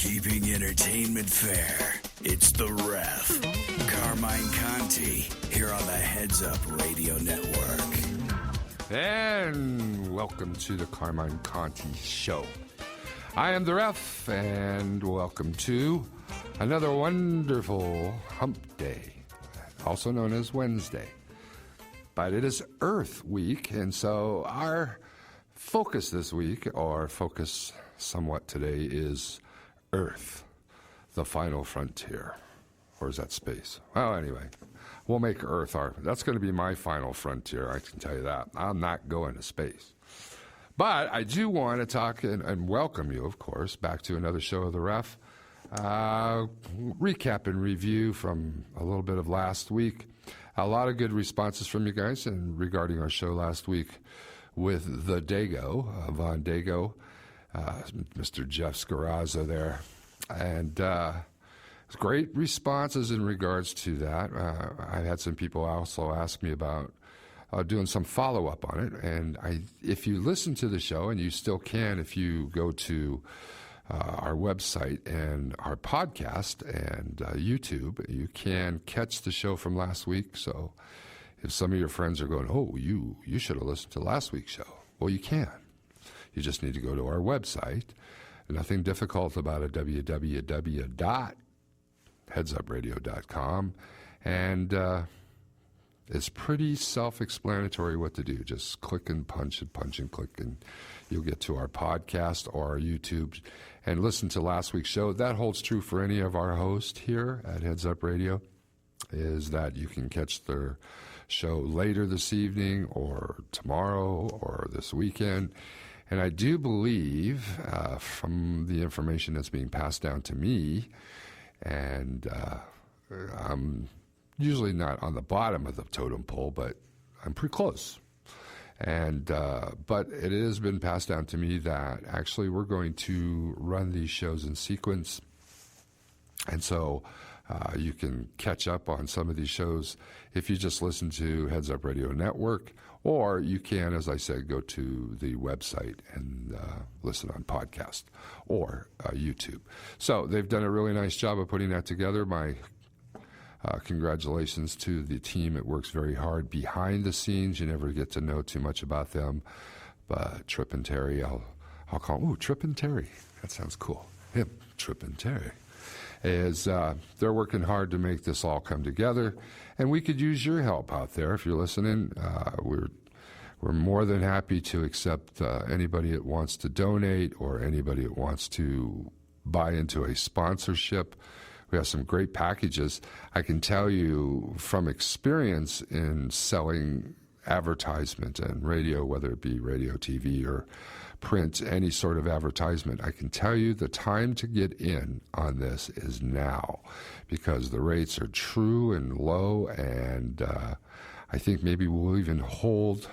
Keeping entertainment fair. It's The Ref. Carmine Conti here on the Heads Up Radio Network. And welcome to the Carmine Conti Show. I am The Ref, and welcome to another wonderful hump day, also known as Wednesday. But it is Earth Week, and so our focus this week, or focus somewhat today, is Earth, the final frontier. Or is that space? Well, anyway, we'll make Earth that's going to be my final frontier, I can tell you that. I'm not going to space. But I do want to talk and welcome you, of course, back to another show of The Ref. Recap and review from a little bit of last week. A lot of good responses from you guys and regarding our show last week with the Dago, Von Dago, Mr. Jeff Scarazzo there. And great responses in regards to that. I had some people also ask me about doing some follow-up on it. And if you listen to the show, and you still can if you go to our website and our podcast and YouTube, you can catch the show from last week. So if some of your friends are going, oh, you should have listened to last week's show, well, you can. You just need to go to our website. Nothing difficult about it, www.headsupradio.com. And it's pretty self-explanatory what to do. Just click and punch and click, and you'll get to our podcast or our YouTube and listen to last week's show. That holds true for any of our hosts here at Heads Up Radio, is that you can catch their show later this evening or tomorrow or this weekend. And I do believe, from the information that's being passed down to me, and I'm usually not on the bottom of the totem pole, but I'm pretty close. And but it has been passed down to me that actually we're going to run these shows in sequence. And so you can catch up on some of these shows if you just listen to Heads Up Radio Network, or you can, as I said, go to the website and listen on podcast or YouTube. So they've done a really nice job of putting that together. My congratulations to the team. It works very hard behind the scenes. You never get to know too much about them. But Trip and Terry, I'll call them, Trip and Terry. That sounds cool. Him, Trip and Terry. They're working hard to make this all come together, and we could use your help out there if you're listening. We're more than happy to accept anybody that wants to donate or anybody that wants to buy into a sponsorship. We have some great packages. I can tell you from experience in selling advertisement and radio, whether it be radio, TV, or print, any sort of advertisement, I can tell you the time to get in on this is now, because the rates are true and low, and I think maybe we'll even hold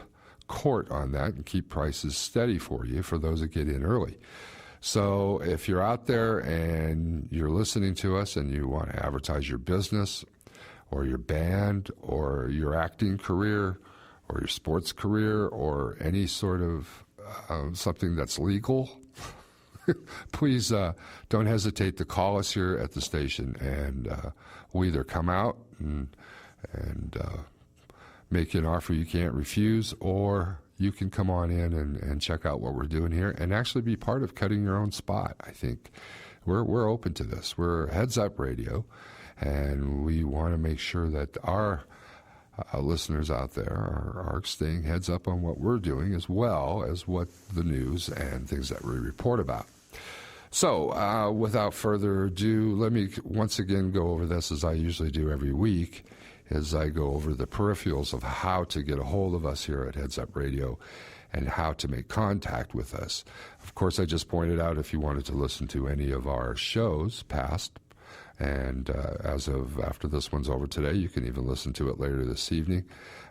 court on that and keep prices steady for you for those that get in early. So if you're out there and you're listening to us and you want to advertise your business or your band or your acting career or your sports career or any sort of something that's legal, please don't hesitate to call us here at the station, and we'll either come out and make you an offer you can't refuse, or you can come on in and check out what we're doing here and actually be part of cutting your own spot. I think we're open to this. We're Heads Up Radio, and we want to make sure that our listeners out there are staying heads up on what we're doing, as well as what the news and things that we report about. So without further ado, let me once again go over this, as I usually do every week, as I go over the peripherals of how to get a hold of us here at Heads Up Radio and how to make contact with us. Of course, I just pointed out if you wanted to listen to any of our shows past, and as of after this one's over today, you can even listen to it later this evening.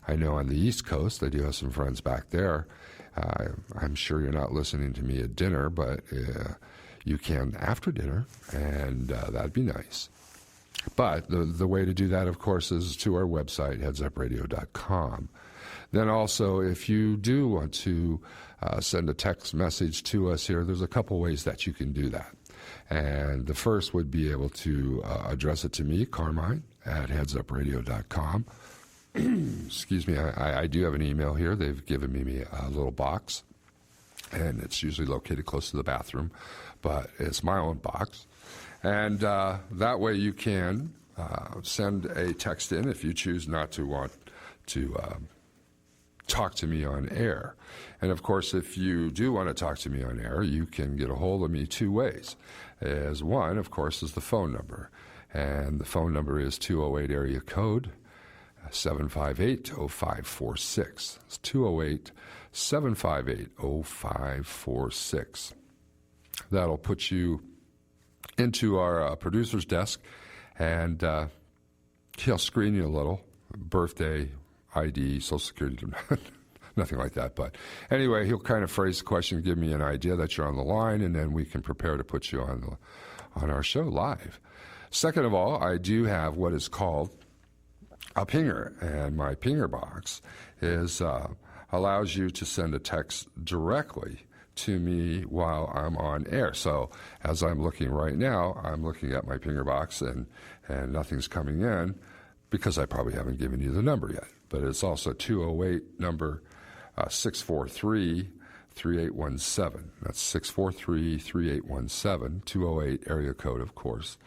I know on the East Coast, I do have some friends back there. I'm sure you're not listening to me at dinner, but you can after dinner, and that'd be nice. But the way to do that, of course, is to our website, headsupradio.com. Then also, if you do want to send a text message to us here, there's a couple ways that you can do that. And the first would be able to address it to me, Carmine, at headsupradio.com. Excuse me, I do have an email here. They've given me a little box, and it's usually located close to the bathroom, but it's my own box. And that way you can send a text in if you choose not to want to talk to me on air. And of course, if you do want to talk to me on air, you can get a hold of me two ways. As one, of course, is the phone number. And the phone number is 208 area code 758-0546. It's 208-758-0546. That'll put you into our producer's desk, and he'll screen you a little. Birthday, ID, Social Security, nothing like that. But anyway, he'll kind of phrase the question, give me an idea that you're on the line, and then we can prepare to put you on our show live. Second of all, I do have what is called a pinger, and my pinger box allows you to send a text directly to me while I'm on air. So as I'm looking right now, I'm looking at my pinger box, and nothing's coming in because I probably haven't given you the number yet. But it's also 208 number 643-3817. That's 643-3817, 208 area code, of course.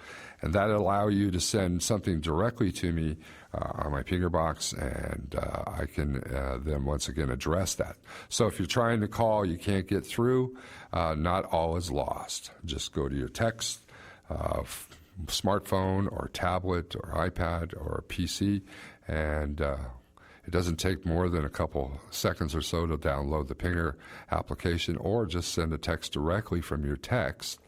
And that'll allow you to send something directly to me on my pinger box, and I can then once again address that. So if you're trying to call, you can't get through, not all is lost. Just go to your text, smartphone or tablet or iPad or PC, and it doesn't take more than a couple seconds or so to download the Pinger application, or just send a text directly from your text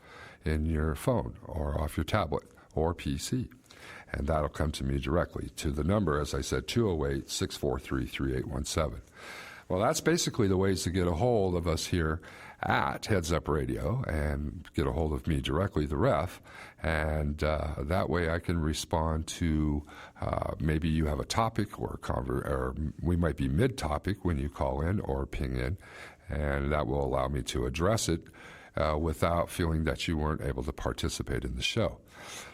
in your phone or off your tablet or PC. And that'll come to me directly to the number, as I said, 208-643-3817. Well, that's basically the ways to get a hold of us here at Heads Up Radio and get a hold of me directly, the ref, and that way I can respond to maybe you have a topic or we might be mid-topic when you call in or ping in, and that will allow me to address it without feeling that you weren't able to participate in the show.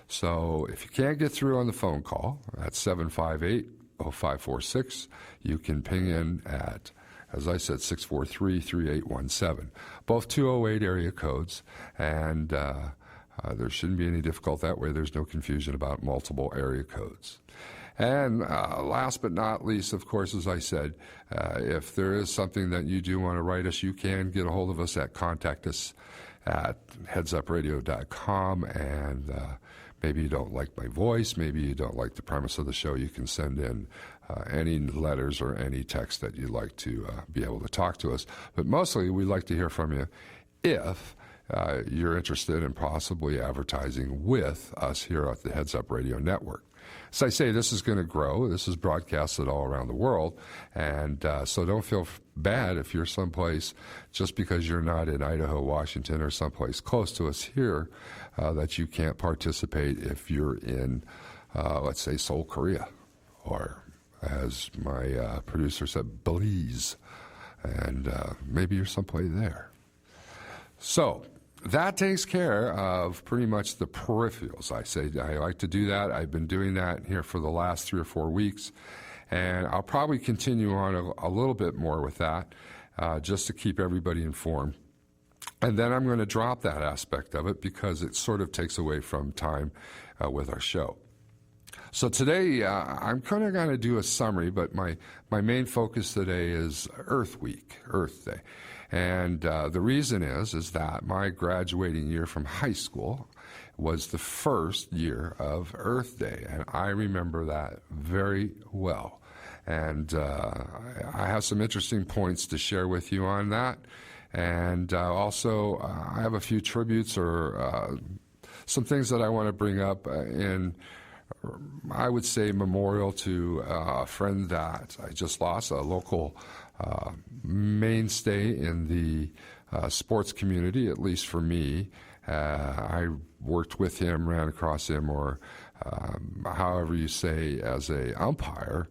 So if you can't get through on the phone call at 758-0546, you can ping in at, as I said, 643-3817. Both 208 area codes, and there shouldn't be any difficulty that way. There's no confusion about multiple area codes. And last but not least, of course, as I said, if there is something that you do want to write us, you can get a hold of us at contact us at headsupradio.com, and maybe you don't like my voice, maybe you don't like the premise of the show, you can send in any letters or any text that you'd like to be able to talk to us. But mostly we'd like to hear from you if you're interested in possibly advertising with us here at the Heads Up Radio Network. As I say, this is going to grow. This is broadcasted all around the world, and so don't feel bad if you're someplace, just because you're not in Idaho, Washington, or someplace close to us here, that you can't participate if you're in, let's say, Seoul, Korea, or, as my producer said, Belize, and maybe you're someplace there. So that takes care of pretty much the peripherals. I like to do that. I've been doing that here for the last 3 or 4 weeks, and I'll probably continue on a little bit more with that, just to keep everybody informed. And then I'm going to drop that aspect of it because it sort of takes away from time with our show. So today, I'm kind of going to do a summary, but my main focus today is Earth Week, Earth Day. And the reason is that my graduating year from high school was the first year of Earth Day, and I remember that very well. And I have some interesting points to share with you on that. And also, I have a few tributes or some things that I want to bring up in, I would say, memorial to a friend that I just lost, a local mainstay in the sports community, at least for me. I worked with him, ran across him, or however you say, as a umpire.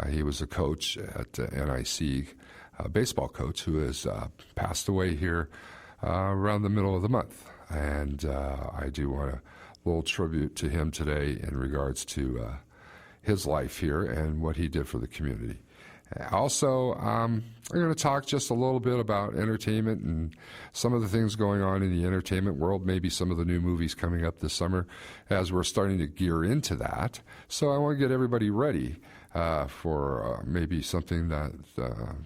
He was a coach at NIC, a baseball coach who has passed away here around the middle of the month. And I do want a little tribute to him today in regards to his life here and what he did for the community. Also, I'm going to talk just a little bit about entertainment and some of the things going on in the entertainment world, maybe some of the new movies coming up this summer as we're starting to gear into that. So I want to get everybody ready for maybe something that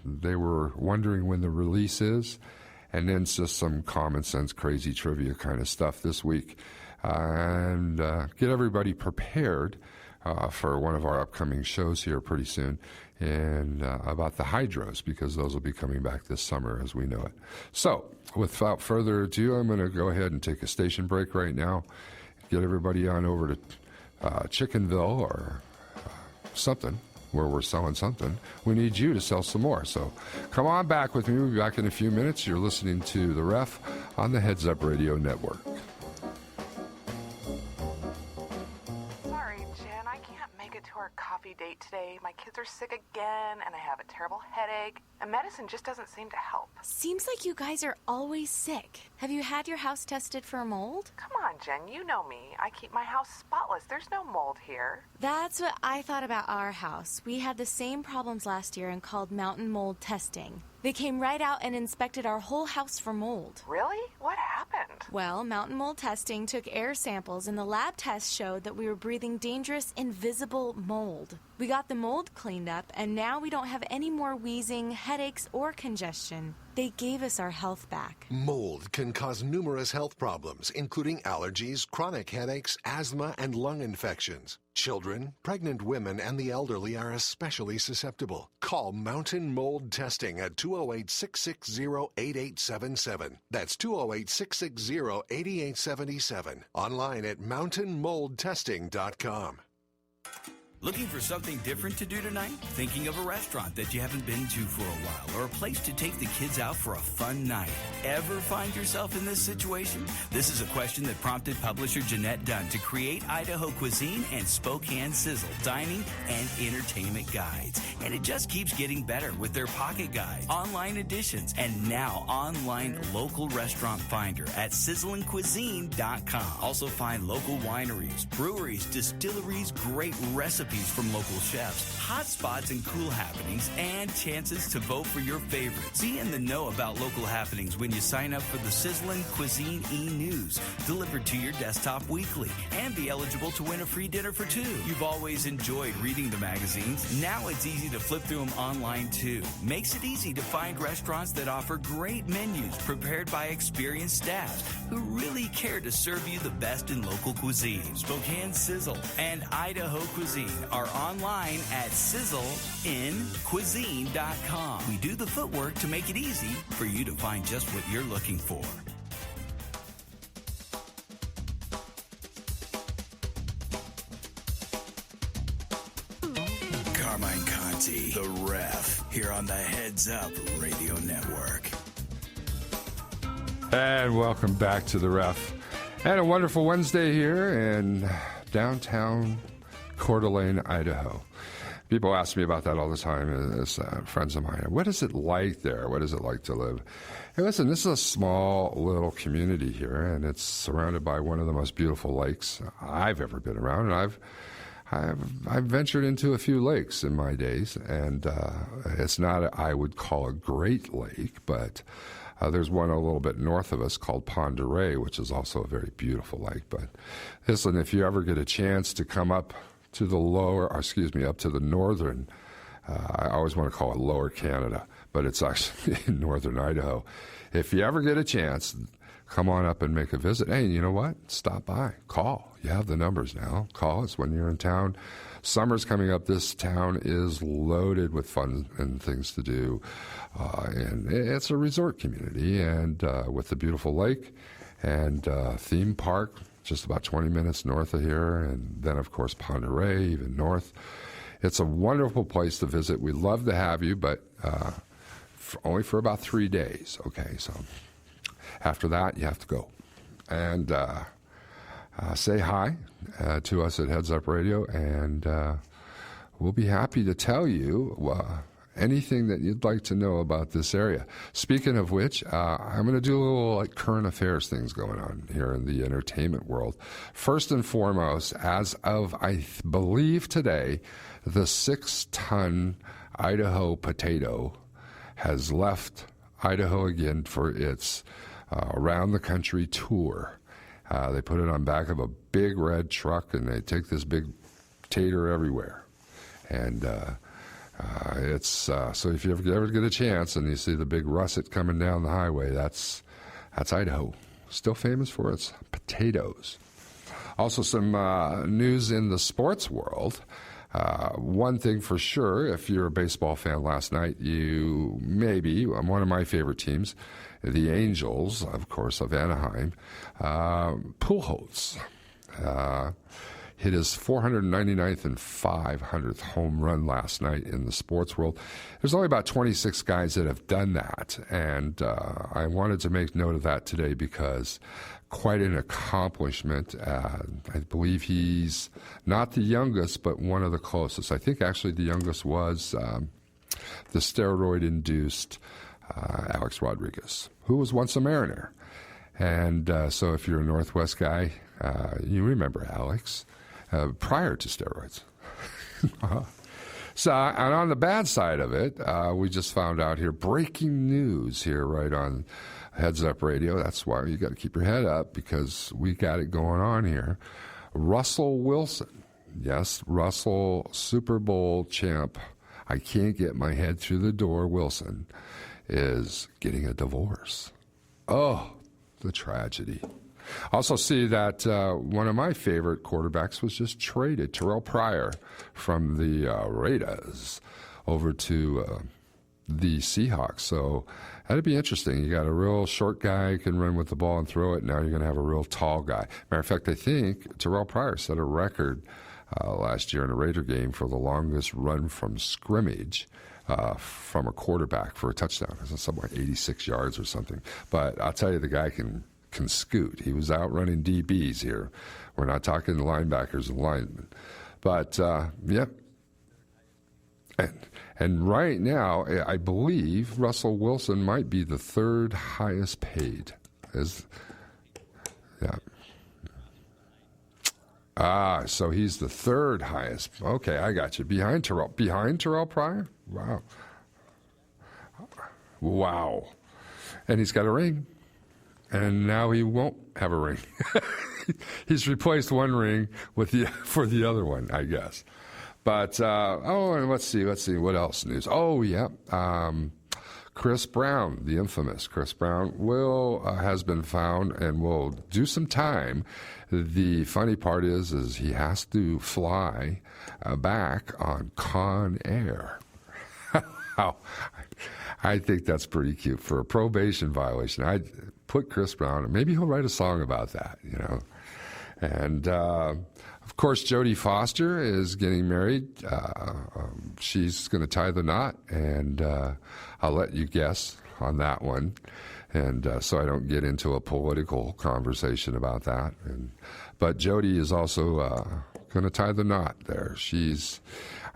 they were wondering when the release is, and then just some common sense, crazy trivia kind of stuff this week, and get everybody prepared for one of our upcoming shows here pretty soon, and about the hydros, because those will be coming back this summer as we know it. So, without further ado, I'm going to go ahead and take a station break right now, get everybody on over to Chickenville or something, where we're selling something. We need you to sell some more. So come on back with me. We'll be back in a few minutes. You're listening to The Ref on the Heads Up Radio Network. To our coffee date today. My kids are sick again, and I have a terrible headache, and medicine just doesn't seem to help. Seems like you guys are always sick. Have you had your house tested for mold? Come on, Jen, you know me. I keep my house spotless. There's no mold here. That's what I thought about our house. We had the same problems last year and called mountain mold testing. They came right out and inspected our whole house for mold. Really? What happened? Well, mountain mold testing took air samples, and the lab test showed that we were breathing dangerous, invisible mold. We got the mold cleaned up, and now we don't have any more wheezing, headaches, or congestion. They gave us our health back. Mold can cause numerous health problems, including allergies, chronic headaches, asthma, and lung infections. Children, pregnant women, and the elderly are especially susceptible. Call Mountain Mold Testing at 208-660-8877. That's 208-660-8877. Online at mountainmoldtesting.com. Looking for something different to do tonight? Thinking of a restaurant that you haven't been to for a while, or a place to take the kids out for a fun night? Ever find yourself in this situation? This is a question that prompted publisher Jeanette Dunn to create Idaho Cuisine and Spokane Sizzle dining and entertainment guides. And it just keeps getting better with their pocket guides, online editions, and now online local restaurant finder at sizzlingcuisine.com. Also find local wineries, breweries, distilleries, great recipes from local chefs, hot spots and cool happenings, and chances to vote for your favorites. Be in the know about local happenings when you sign up for the Sizzling Cuisine e-News, delivered to your desktop weekly, and be eligible to win a free dinner for two. You've always enjoyed reading the magazines. Now it's easy to flip through them online too. Makes it easy to find restaurants that offer great menus prepared by experienced staffs who really care to serve you the best in local cuisine. Spokane Sizzle and Idaho Cuisine are online at sizzleincuisine.com. We do the footwork to make it easy for you to find just what you're looking for. Carmine Conti, The Ref, here on the Heads Up Radio Network. And welcome back to The Ref. And a wonderful Wednesday here in downtown Coeur d'Alene, Idaho. People ask me about that all the time as friends of mine. What is it like there? What is it like to live? Hey, listen, this is a small little community here, and it's surrounded by one of the most beautiful lakes I've ever been around. And I've ventured into a few lakes in my days, and it's not, I would call a great lake, but there's one a little bit north of us called Pend d'Oreille, which is also a very beautiful lake. But listen, if you ever get a chance to come up to the up to the northern, I always want to call it Lower Canada, but it's actually in northern Idaho. If you ever get a chance, come on up and make a visit. Hey, you know what? Stop by. Call. You have the numbers now. Call us when you're in town. Summer's coming up. This town is loaded with fun and things to do. And it's a resort community, and with the beautiful lake and theme park just about 20 minutes north of here, and then, of course, Pend d'Oreille, even north. It's a wonderful place to visit. We'd love to have you, but only for about 3 days. Okay, so after that, you have to go. And say hi to us at Heads Up Radio, and we'll be happy to tell you anything that you'd like to know about this area. Speaking of which, I'm going to do a little like current affairs things going on here in the entertainment world. First and foremost, as of, I believe today, the 6-ton Idaho potato has left Idaho again for its around the country tour. They put it on back of a big red truck, and they take this big tater everywhere. And it's so if you ever get a chance and you see the big russet coming down the highway, that's Idaho, still famous for its potatoes. Also, some news in the sports world. One thing for sure, if you're a baseball fan last night, you maybe, one of my favorite teams, the Angels, of course, of Anaheim, Pujols hit his 499th and 500th home run last night in the sports world. There's only about 26 guys that have done that, and I wanted to make note of that today because quite an accomplishment. I believe he's not the youngest, but one of the closest. I think actually the youngest was the steroid-induced Alex Rodriguez, who was once a Mariner. And so if you're a Northwest guy, you remember Alex prior to steroids. So, and on the bad side of it, we just found out here, breaking news here right on Heads Up Radio. That's why you got to keep your head up because we got it going on here. Russell Wilson, yes, Russell, Super Bowl champ, I can't get my head through the door, Wilson, is getting a divorce. Oh, the tragedy. Also see that one of my favorite quarterbacks was just traded, Terrell Pryor, from the Raiders over to the Seahawks. So that'd be interesting. You got a real short guy who can run with the ball and throw it. Now you're going to have a real tall guy. Matter of fact, I think Terrell Pryor set a record last year in a Raider game for the longest run from scrimmage from a quarterback for a touchdown. It was something like 86 yards or something. But I'll tell you, the guy can scoot. He was out running DBs here. We're not talking linebackers and linemen. But, yep. And right now, I believe Russell Wilson might be the third highest paid. So he's the third highest. Okay, I got you. Behind Terrell Pryor? Wow. And he's got a ring. And now he won't have a ring. He's replaced one ring for the other one, I guess. But, and let's see, what else news? Oh, yeah, Chris Brown, the infamous Chris Brown, has been found and will do some time. The funny part is he has to fly back on Con Air. I think that's pretty cute. For a probation violation, I'd put Chris Brown, maybe he'll write a song about that, you know. And, of course, Jodie Foster is getting married. She's going to tie the knot, and I'll let you guess on that one. And so I don't get into a political conversation about that. But Jodie is also going to tie the knot there.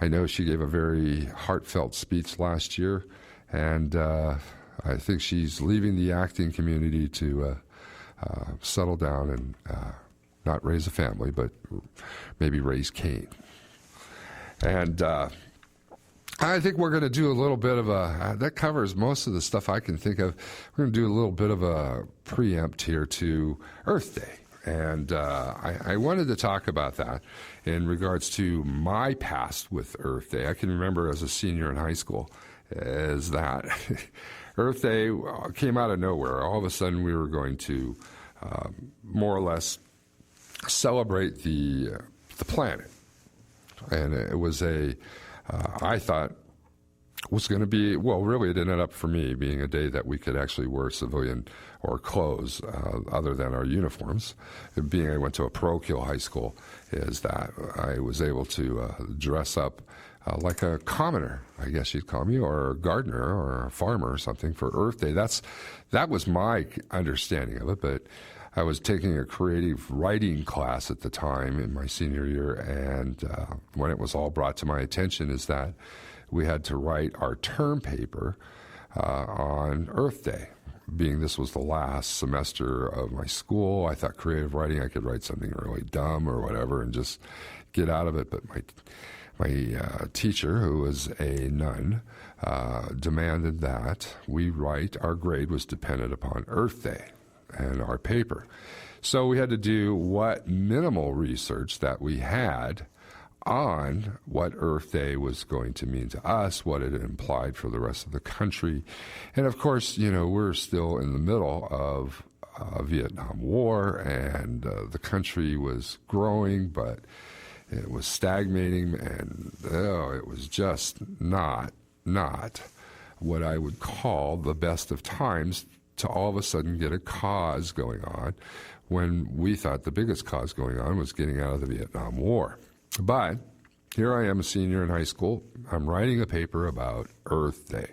I know she gave a very heartfelt speech last year, and I think she's leaving the acting community to settle down and not raise a family, but maybe raise Cain. And I think we're going to do a little bit of that covers most of the stuff I can think of. We're going to do a little bit of a preempt here to Earth Day. And I wanted to talk about that in regards to my past with Earth Day. I can remember as a senior in high school is that Earth Day came out of nowhere. All of a sudden we were going to more or less celebrate the planet. And it was I thought was going to be, well, really it ended up for me being a day that we could actually wear civilian or clothes other than our uniforms. Being I went to a parochial high school is that I was able to dress up like a commoner, I guess you'd call me, or a gardener or a farmer or something for Earth Day. That was my understanding of it, but I was taking a creative writing class at the time in my senior year, and when it was all brought to my attention is that we had to write our term paper on Earth Day. Being this was the last semester of my school, I thought creative writing, I could write something really dumb or whatever and just get out of it. But my teacher, who was a nun, demanded that we write. Our grade was dependent upon Earth Day and our paper. So we had to do what minimal research that we had on what Earth Day was going to mean to us, what it implied for the rest of the country. And of course, we're still in the middle of Vietnam War, and the country was growing, but it was stagnating, and it was just not what I would call the best of times to all of a sudden get a cause going on when we thought the biggest cause going on was getting out of the Vietnam War. But here I am, a senior in high school. I'm writing a paper about Earth Day.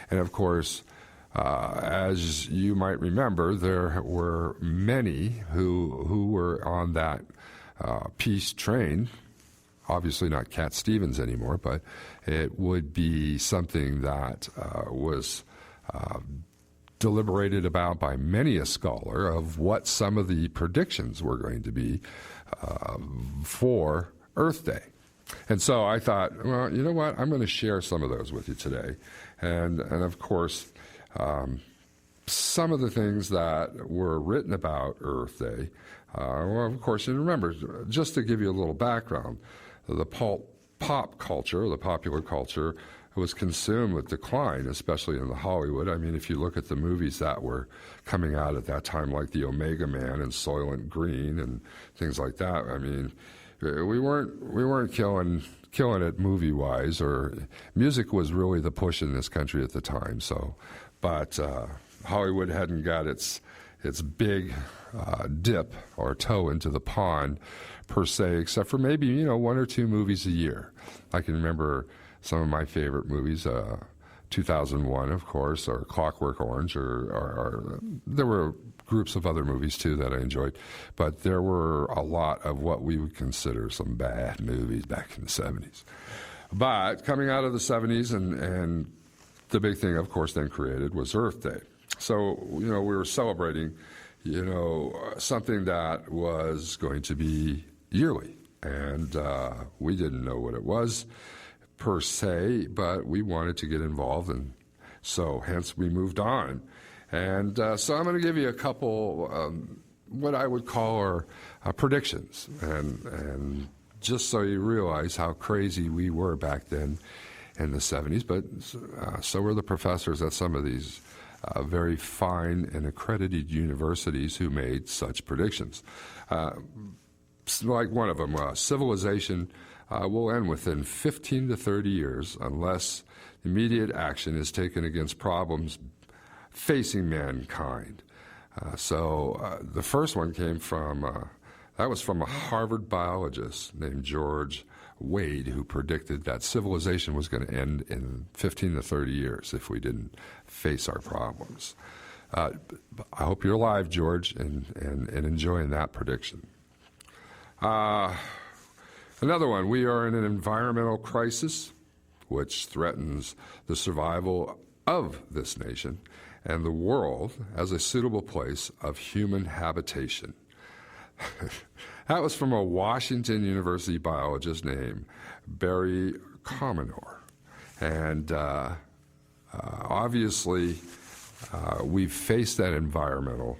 And of course, as you might remember, there were many who were on that peace train. Obviously not Cat Stevens anymore, but it would be something that was deliberated about by many a scholar of what some of the predictions were going to be for Earth Day. And so I thought, well, you know what? I'm going to share some of those with you today. And of course, some of the things that were written about Earth Day, well, of course, and remember, just to give you a little background, the pop culture, the popular culture, was consumed with decline, especially in the Hollywood. I mean, if you look at the movies that were coming out at that time, like The Omega Man and Soylent Green and things like that, I mean, we weren't killing it movie-wise, or music was really the push in this country at the time. So, but Hollywood hadn't got its big dip or toe into the pond per se, except for maybe one or two movies a year. I can remember some of my favorite movies, 2001, of course, or Clockwork Orange, or there were groups of other movies too that I enjoyed, but there were a lot of what we would consider some bad movies back in the 70s. But coming out of the 70s, and the big thing, of course, then created was Earth Day. So, we were celebrating, something that was going to be yearly, and we didn't know what it was per se, but we wanted to get involved, and so hence we moved on. And so I'm going to give you a couple what I would call our predictions, and just so you realize how crazy we were back then in the 70s, but so were the professors at some of these very fine and accredited universities who made such predictions. Like one of them, civilization will end within 15 to 30 years unless immediate action is taken against problems facing mankind. So the first one came from, that was from a Harvard biologist named George Wade, who predicted that civilization was going to end in 15 to 30 years if we didn't face our problems. I hope you're alive, George, and enjoying that prediction. Another one, we are in an environmental crisis which threatens the survival of this nation and the world as a suitable place of human habitation. That was from a Washington University biologist named Barry Commonore. And obviously, we've faced that environmental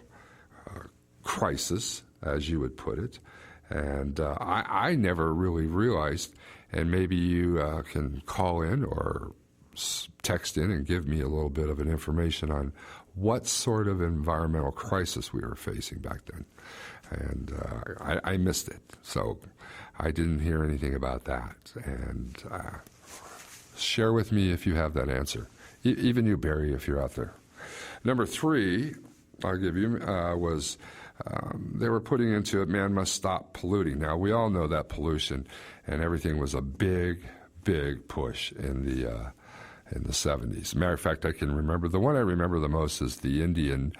crisis, as you would put it. And I never really realized, and maybe you can call in or text in and give me a little bit of an information on what sort of environmental crisis we were facing back then. And I missed it, so I didn't hear anything about that. And share with me if you have that answer. Even you, Barry, if you're out there. Number 3, I'll give you, was they were putting into it, man must stop polluting. Now, we all know that pollution and everything was a big, big push in the in the 70s. Matter of fact, I can remember, the one I remember the most is the Indian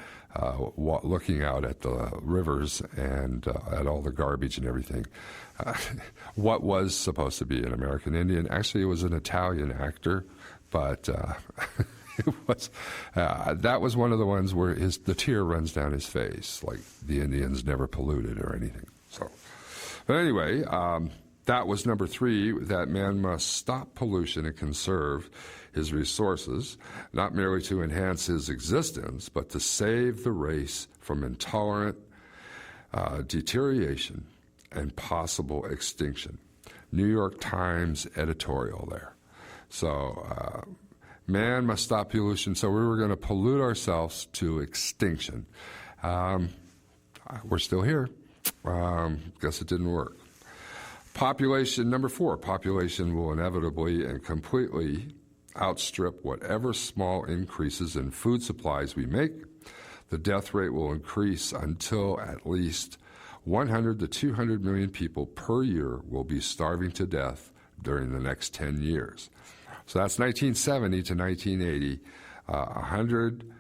looking out at the rivers and at all the garbage and everything. What was supposed to be an American Indian, actually it was an Italian actor, but it was that was one of the ones where the tear runs down his face, like the Indians never polluted or anything. So, but anyway, that was number 3, that man must stop pollution and conserve his resources, not merely to enhance his existence, but to save the race from intolerant deterioration and possible extinction. New York Times editorial there. So, man must stop pollution. So we were going to pollute ourselves to extinction. We're still here. Guess it didn't work. Population, number 4, population will inevitably and completely outstrip whatever small increases in food supplies we make. The death rate will increase until at least 100 to 200 million people per year will be starving to death during the next 10 years. So that's 1970 to 1980. 100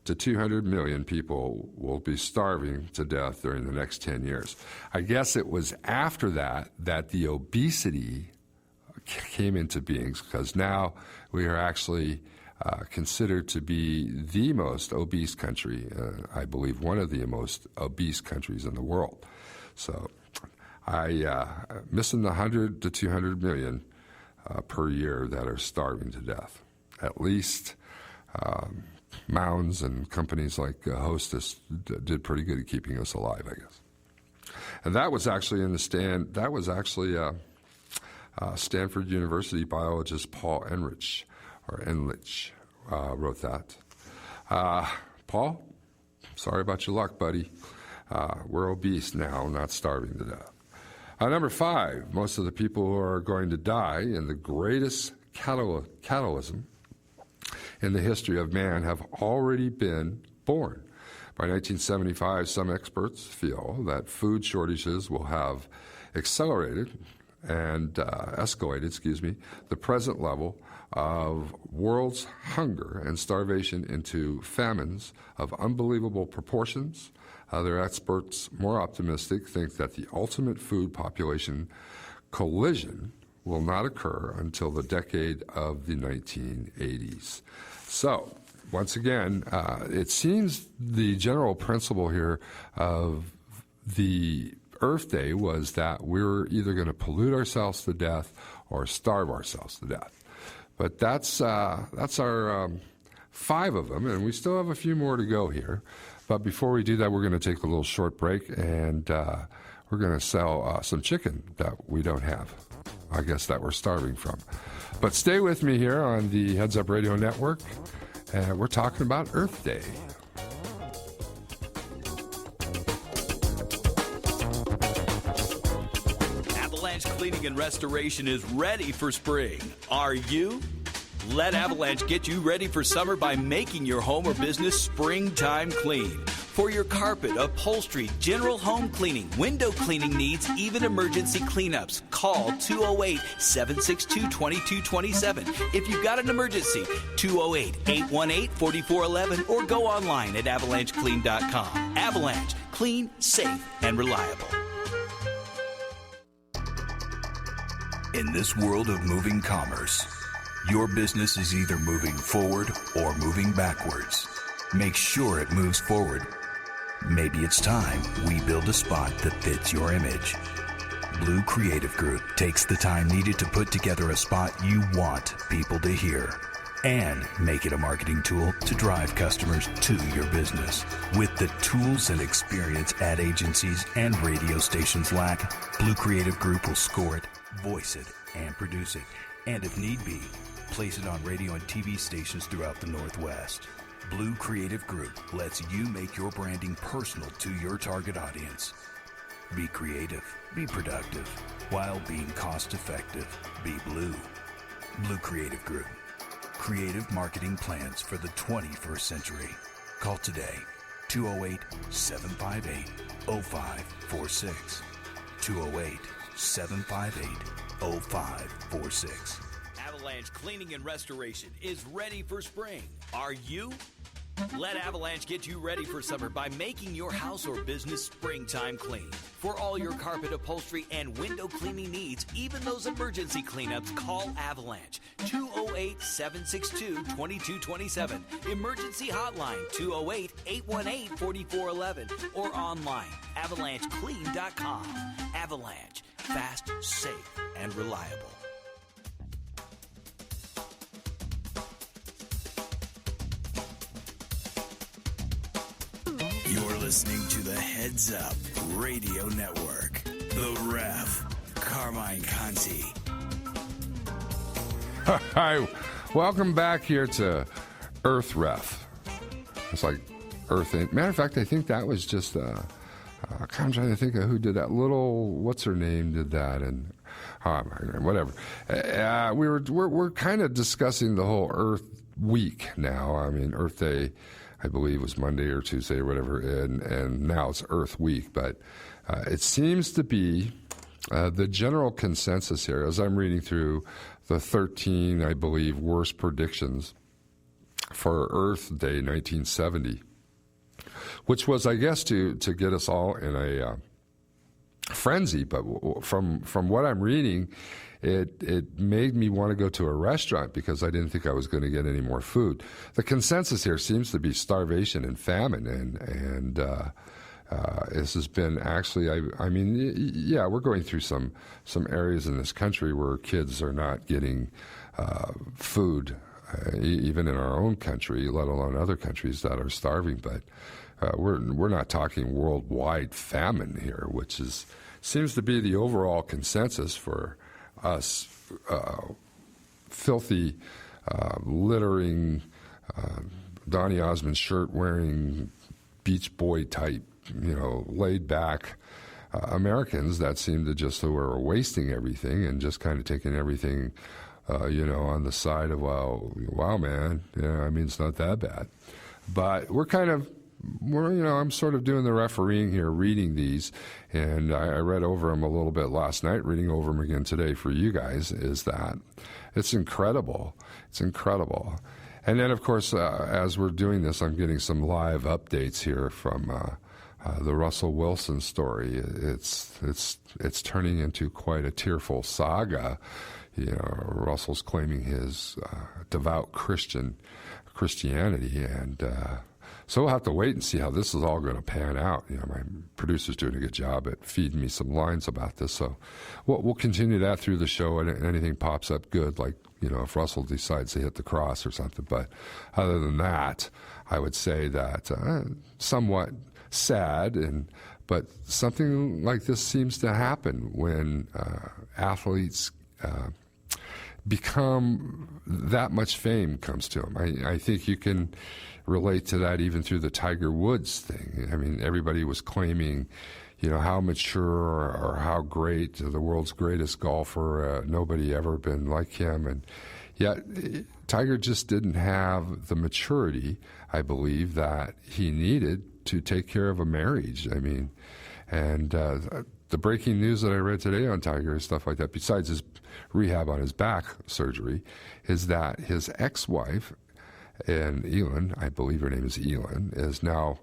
to 200 million people will be starving to death during the next 10 years. I guess it was after that that the obesity came into being, because now we are actually considered to be the most obese country, I believe one of the most obese countries in the world. So missing the 100 to 200 million per year that are starving to death. At least Mounds and companies like Hostess did pretty good at keeping us alive, I guess. And that was actually Stanford University biologist Paul Enrich wrote that. Paul, sorry about your luck, buddy. We're obese now, not starving to death. Number 5, most of the people who are going to die in the greatest catalysm in the history of man have already been born. By 1975, some experts feel that food shortages will have escalated the present level of world's hunger and starvation into famines of unbelievable proportions. Other experts, more optimistic, think that the ultimate food population collision will not occur until the decade of the 1980s. So, once again, it seems the general principle here of the Earth Day was that we're either going to pollute ourselves to death or starve ourselves to death. But that's our 5 of them, and we still have a few more to go here. But before we do that, we're going to take a little short break, and we're going to sell some chicken that we don't have. I guess that we're starving from. But stay with me here on the Heads Up Radio Network, and we're talking about Earth Day. Avalanche Cleaning and Restoration is ready for spring. Are you? Let Avalanche get you ready for summer by making your home or business springtime clean. For your carpet, upholstery, general home cleaning, window cleaning needs, even emergency cleanups, call 208-762-2227. If you've got an emergency, 208-818-4411, or go online at avalancheclean.com. Avalanche, clean, safe, and reliable. In this world of moving commerce, your business is either moving forward or moving backwards. Make sure it moves forward. Maybe it's time we build a spot that fits your image. Blue Creative Group takes the time needed to put together a spot you want people to hear and make it a marketing tool to drive customers to your business. With the tools and experience ad agencies and radio stations lack, Blue Creative Group will score it, voice it, and produce it. And if need be, place it on radio and TV stations throughout the Northwest. Blue Creative Group lets you make your branding personal to your target audience. Be creative, be productive, while being cost-effective. Be Blue. Blue Creative Group. Creative marketing plans for the 21st century. Call today, 208-758-0546. 208-758-0546. Avalanche Cleaning and Restoration is ready for spring. Are you? Let Avalanche get you ready for summer by making your house or business springtime clean. For all your carpet, upholstery, and window cleaning needs, even those emergency cleanups, call Avalanche. 208-762-2227. Emergency hotline 208-818-4411. Or online, avalancheclean.com. Avalanche. Fast, safe, and reliable. You're listening to the Heads Up Radio Network. The Ref, Carmine Conti. Hi, welcome back here to Earth Ref. It's like Earth. Matter of fact, I think that was just I'm trying to think of who did that. Little, what's her name did that, and whatever. We're kind of discussing the whole Earth week now. I mean, Earth Day, I believe, was Monday or Tuesday or whatever, and now it's Earth Week. But it seems to be the general consensus here, as I'm reading through the 13, I believe, worst predictions for Earth Day 1970, which was, I guess, to get us all in a frenzy. But from what I'm reading, it made me want to go to a restaurant because I didn't think I was going to get any more food. The consensus here seems to be starvation and famine, and this has been actually, I mean, yeah, we're going through some areas in this country where kids are not getting food, even in our own country, let alone other countries that are starving. But we're not talking worldwide famine here, which seems to be the overall consensus for us filthy, littering, Donny Osmond shirt wearing, Beach Boy type, laid back Americans that seem to just were wasting everything and just kind of taking everything, on the side of, wow, man, I mean, it's not that bad. But I'm sort of doing the refereeing here, reading these, and I read over them a little bit last night, reading over them again today for you guys, is that it's incredible. It's incredible. And then, of course, as we're doing this, I'm getting some live updates here from the Russell Wilson story. It's turning into quite a tearful saga. Russell's claiming his devout Christianity, and so we'll have to wait and see how this is all going to pan out. My producer's doing a good job at feeding me some lines about this, so we'll continue that through the show, and anything pops up good, like, if Russell decides to hit the cross or something. But other than that, I would say that somewhat sad, but something like this seems to happen when athletes become that much fame comes to them. I think you can relate to that even through the Tiger Woods thing. I mean, everybody was claiming, how mature or how great, the world's greatest golfer, nobody ever been like him. And yet Tiger just didn't have the maturity, I believe, that he needed to take care of a marriage. I mean, and the breaking news that I read today on Tiger and stuff like that, besides his rehab on his back surgery, is that his ex-wife, and Elin, I believe her name is Elin, is now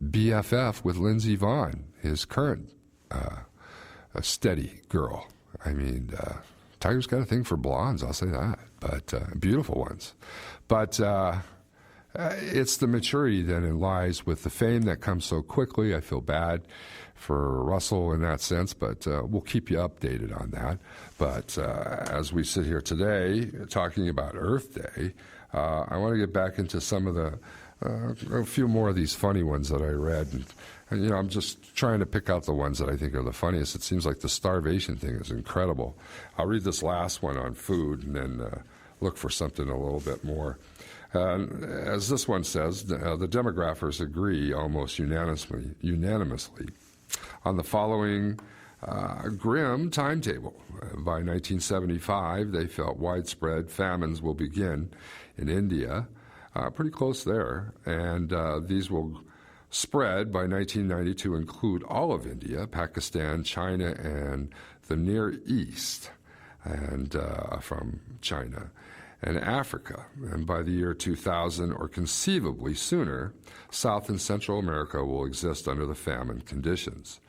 BFF with Lindsey Vonn, his current steady girl. I mean, Tiger's got a thing for blondes, I'll say that, but beautiful ones. But it's the maturity then it lies with the fame that comes so quickly. I feel bad for Russell in that sense, but we'll keep you updated on that. But as we sit here today talking about Earth Day, I want to get back into some of a few more of these funny ones that I read. And I'm just trying to pick out the ones that I think are the funniest. It seems like the starvation thing is incredible. I'll read this last one on food and then look for something a little bit more. As this one says, the demographers agree almost unanimously on the following grim timetable. By 1975, they felt widespread famines will begin in India, pretty close there, and these will spread by 1990 to include all of India, Pakistan, China, and the Near East. and from China and Africa. And by the year 2000, or conceivably sooner, South and Central America will exist under the famine conditions.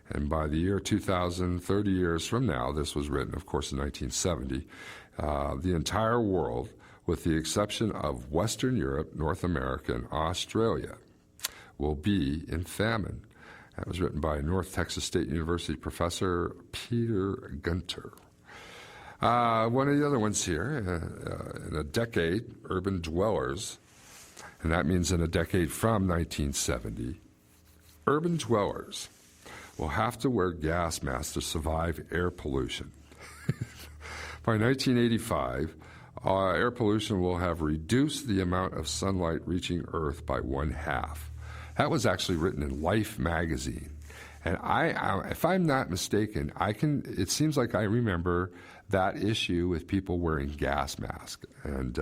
And by the year 2000, 30 years from now, this was written, of course, in 1970, the entire world, with the exception of Western Europe, North America, and Australia, will be in famine. That was written by North Texas State University professor Peter Gunter. One of the other ones here, in a decade, urban dwellers, and that means in a decade from 1970, urban dwellers will have to wear gas masks to survive air pollution. By 1985, air pollution will have reduced the amount of sunlight reaching Earth by 1/2. That was actually written in Life magazine. And if I'm not mistaken, it seems like I remember that issue with people wearing gas masks. And,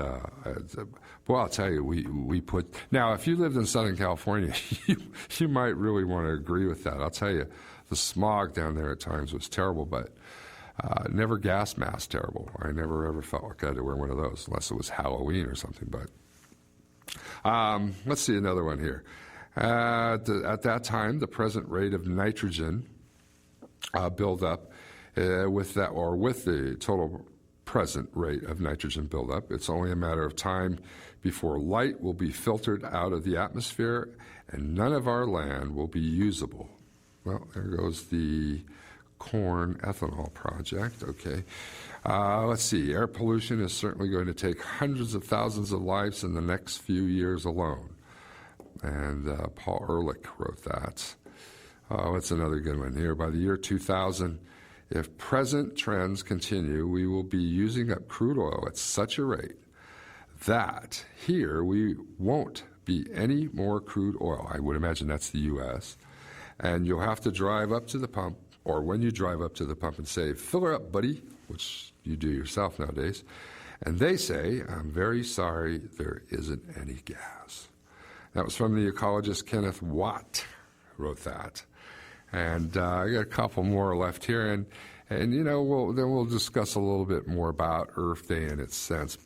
well, I'll tell you, we put... Now, if you lived in Southern California, you might really want to agree with that. I'll tell you, the smog down there at times was terrible, but never gas mask terrible. I never ever felt like I had to wear one of those, unless it was Halloween or something. But let's see another one here. At that time, the present rate of nitrogen buildup with the total present rate of nitrogen buildup, it's only a matter of time before light will be filtered out of the atmosphere and none of our land will be usable. Well, there goes the corn ethanol project. Okay. Let's see. Air pollution is certainly going to take hundreds of thousands of lives in the next few years alone. And Paul Ehrlich wrote that. What's another good one here? By the year 2000, if present trends continue, we will be using up crude oil at such a rate that here we won't be any more crude oil. I would imagine that's the U.S. And you'll have to drive up to the pump, or when you drive up to the pump and say, fill her up, buddy, which you do yourself nowadays, and they say, I'm very sorry, there isn't any gas. That was from the ecologist Kenneth Watt, who wrote that. And I got a couple more left here, and you know, we'll discuss a little bit more about Earth Day in its sense.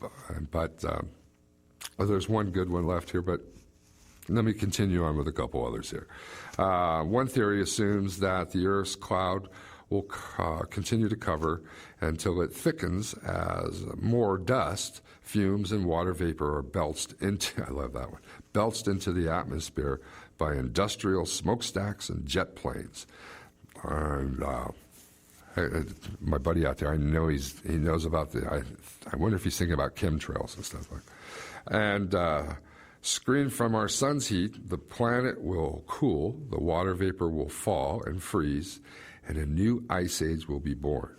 But there's one good one left here, but let me continue on with a couple others here. One theory assumes that the Earth's cloud will continue to cover until it thickens as more dust, fumes, and water vapor are belched into, I love that one, belched into the atmosphere by industrial smokestacks and jet planes. And my buddy out there, I know he knows about I wonder if he's thinking about chemtrails and stuff like that. And screened from our sun's heat, the planet will cool, the water vapor will fall and freeze, and a new ice age will be born.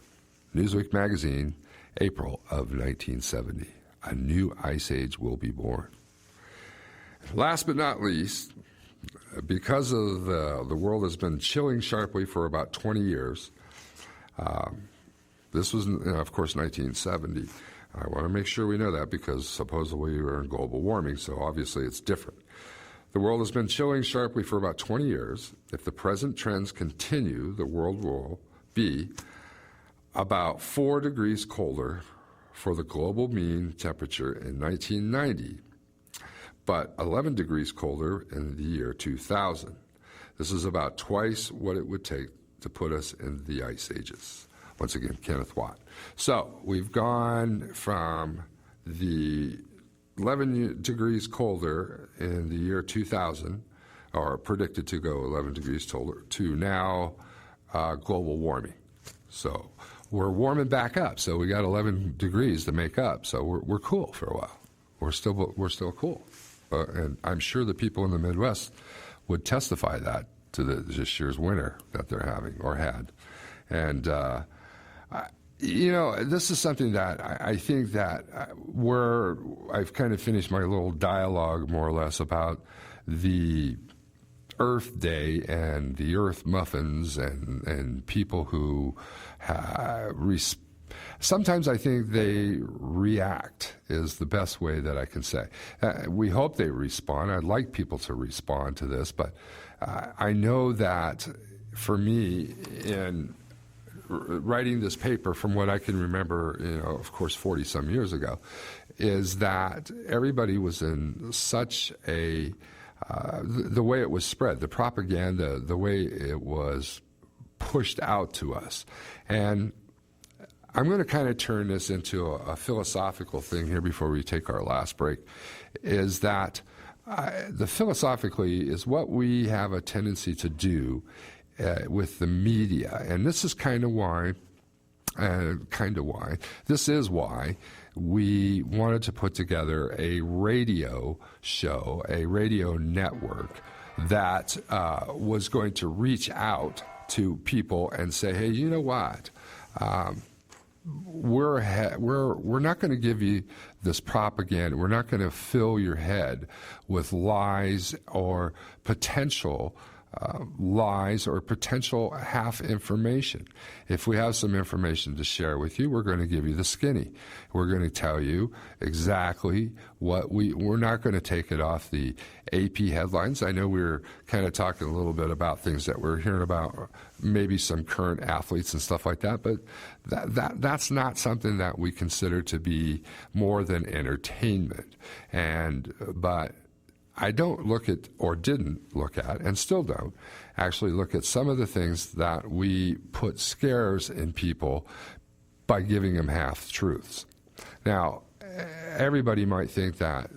Newsweek magazine, April of 1970. A new ice age will be born. Last but not least, because of the world has been chilling sharply for about 20 years, this was, of course, 1970. I want to make sure we know that because supposedly we're in global warming, so obviously it's different. The world has been chilling sharply for about 20 years. If the present trends continue, the world will be about 4 degrees colder for the global mean temperature in 1990, but 11 degrees colder in the year 2000. This is about twice what it would take to put us in the ice ages. Once again, Kenneth Watt. So we've gone from the 11 degrees colder in the year 2000, or predicted to go 11 degrees colder, to now global warming. So we're warming back up. So we got 11 degrees to make up. So we're cool for a while. We're still cool. And I'm sure the people in the Midwest would testify that to this year's winter that they're having or had. And you know, this is something that I think that I've kind of finished my little dialogue more or less about the Earth Day and the Earth muffins and people who sometimes I think they react is the best way that I can say. We hope they respond. I'd like people to respond to this, but I know that for me in writing this paper, from what I can remember, of course, 40-some years ago, is that everybody was in such a the way it was spread, the propaganda, the way it was pushed out to us. And I'm going to kind of turn this into a philosophical thing here before we take our last break, is that the philosophically is what we have a tendency to do with the media. And this is this is why we wanted to put together a radio show, a radio network that was going to reach out to people and say, hey, you know what? We're not going to give you this propaganda. We're not going to fill your head with lies or potential half information. If we have some information to share with you, we're going to give you the skinny. We're going to tell you exactly what we're not going to take it off the AP headlines. I know we were kind of talking a little bit about things that we're hearing about, maybe some current athletes and stuff like that, but that's not something that we consider to be more than entertainment. But I don't look at, or didn't look at, and still don't, actually look at some of the things that we put scares in people by giving them half-truths. Now, everybody might think that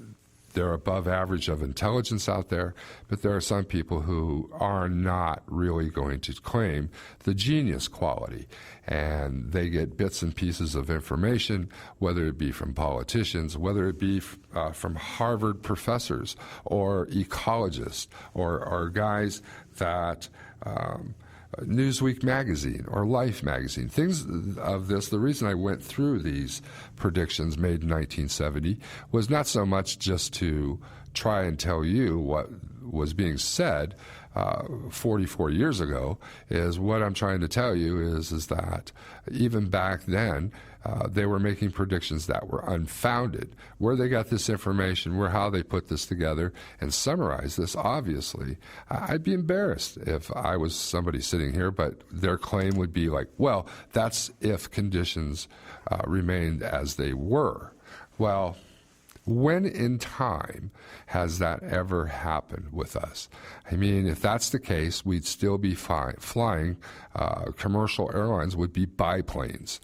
they're above average of intelligence out there, but there are some people who are not really going to claim the genius quality. And they get bits and pieces of information, whether it be from politicians, whether it be from Harvard professors or ecologists or guys that Newsweek magazine or Life magazine, things of this. The reason I went through these predictions made in 1970 was not so much just to try and tell you what was being said 44 years ago. Is what I'm trying to tell you is that even back then they were making predictions that were unfounded. Where they got this information, how they put this together and summarize this, obviously, I'd be embarrassed if I was somebody sitting here, but their claim would be like, well, that's if conditions remained as they were. Well, when in time has that ever happened with us? I mean, if that's the case, we'd still be flying. Commercial airlines would be biplanes.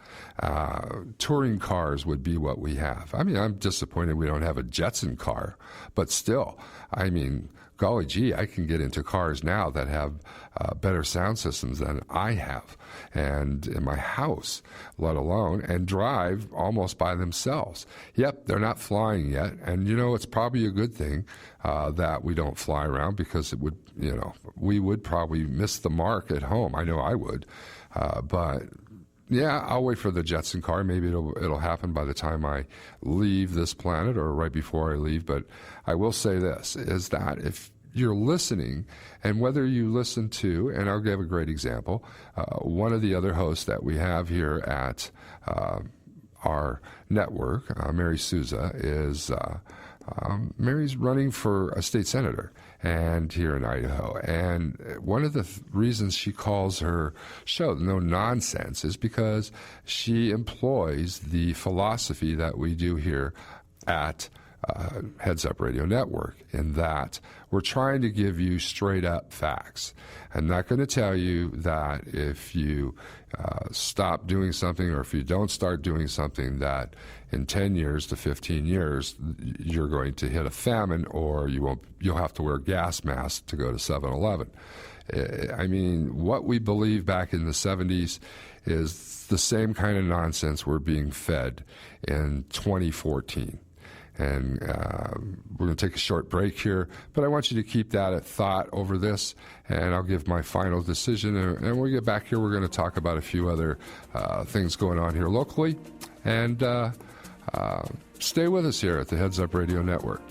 Touring cars would be what we have. I mean, I'm disappointed we don't have a Jetson car, but still, I mean, golly gee, I can get into cars now that have better sound systems than I have, and in my house, let alone, and drive almost by themselves. Yep, they're not flying yet, and it's probably a good thing that we don't fly around, because it would, we would probably miss the mark at home. I know I would, but yeah, I'll wait for the Jetson car. Maybe it'll happen by the time I leave this planet or right before I leave. But I will say this, is that if you're listening, and whether you listen to, and I'll give a great example, one of the other hosts that we have here at our network, Mary Souza, is Mary's running for a state senator and here in Idaho. And one of the reasons she calls her show No Nonsense is because she employs the philosophy that we do here at Heads Up Radio Network, in that we're trying to give you straight up facts. I'm not going to tell you that if you stop doing something, or if you don't start doing something, that in 10 years to 15 years you're going to hit a famine, or you'll have to wear gas masks to go to 7-Eleven. I mean, what we believe back in the 70s is the same kind of nonsense we're being fed in 2014. And we're going to take a short break here, but I want you to keep that at thought over this, and I'll give my final decision. And when we get back here, we're going to talk about a few other things going on here locally. And stay with us here at the Heads Up Radio Network.